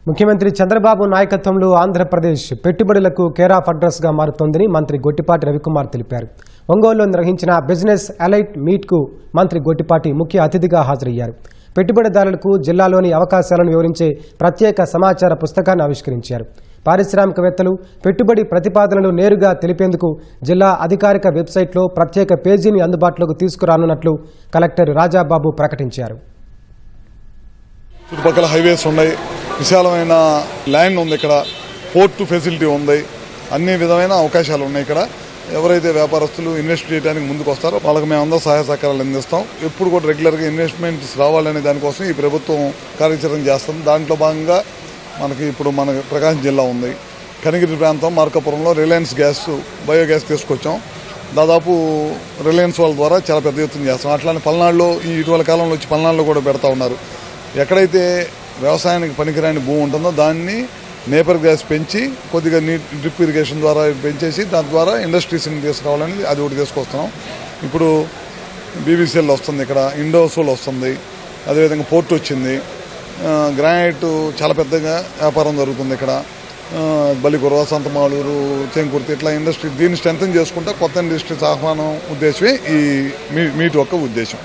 ముఖ్యమంత్రి చంద్రబాబు నాయకత్వంలో ఆంధ్రప్రదేశ్ పెట్టుబడులకు కేర్ ఆఫ్ అడ్రస్ గా మారుతోందని మంత్రి గొట్టిపాటి రవికుమార్ తెలిపారు. ఒంగోలులో నిర్వహించిన బిజినెస్ ఎలైట్ మీట్ కు మంత్రి గొట్టిపాటి ముఖ్య అతిథిగా హాజరయ్యారు. పెట్టుబడిదారులకు జిల్లాలోని అవకాశాలను వివరించే ప్రత్యేక సమాచార పుస్తకాన్ని ఆవిష్కరించారు. పారిశ్రామికవేత్తలు పెట్టుబడి ప్రతిపాదనలు నేరుగా తెలిపేందుకు జిల్లా అధికారిక వెబ్సైట్లో ప్రత్యేక పేజీని అందుబాటులోకి తీసుకురానున్నట్లు కలెక్టర్ రాజాబాబు ప్రకటించారు. చుట్టుపక్కల హైవేస్ ఉన్నాయి, విశాలమైన ల్యాండ్ ఉంది, ఇక్కడ పోర్టు ఫెసిలిటీ ఉంది, అన్ని విధమైన అవకాశాలు ఉన్నాయి. ఇక్కడ ఎవరైతే వ్యాపారస్తులు ఇన్వెస్ట్ చేయడానికి ముందుకు వస్తారో వాళ్ళకి మేము అందరూ సహాయ సహకారాలు అందిస్తాం. ఎప్పుడు కూడా రెగ్యులర్గా ఇన్వెస్ట్మెంట్స్ రావాలనే దానికోసం ఈ ప్రభుత్వం కార్యాచరణ చేస్తుంది. దాంట్లో భాగంగా ఇప్పుడు మన ప్రకాశం జిల్లా ఉంది, కనిగిరి ప్రాంతం మార్కాపురంలో రిలయన్స్ గ్యాస్ బయోగ్యాస్ తీసుకొచ్చాం. దాదాపు రిలయన్స్ వాళ్ళ ద్వారా చాలా పెద్ద ఎత్తున చేస్తాం. అట్లానే పల్నాడులో ఈ ఇటీవల కాలంలో వచ్చి పల్నాడులో కూడా పెడతా ఉన్నారు. ఎక్కడైతే వ్యవసాయానికి పనికిరాని భూమి ఉంటుందో దాన్ని నేపర్ గ్యాస్ పెంచి కొద్దిగా డ్రిప్ ఇరిగేషన్ ద్వారా పెంచేసి దాని ద్వారా ఇండస్ట్రీస్ని తీసుకురావాలని అది ఒకటి తీసుకొస్తున్నాం. ఇప్పుడు బీబీసీఎల్ వస్తుంది, ఇక్కడ ఇండోసోల్ వస్తుంది, అదేవిధంగా పోర్ట్ వచ్చింది, గ్రానైట్ చాలా పెద్దగా వ్యాపారం జరుగుతుంది. ఇక్కడ బలిగుర్వ, సంతమాళూరు, చేంకుర్తి ఇట్లా ఇండస్ట్రీ దీన్ని స్ట్రెంథన్ చేసుకుంటా కొత్త ఇండస్ట్రీస్ ఆహ్వానం ఉద్దేశమే ఈ మీట్ యొక్క ఉద్దేశం.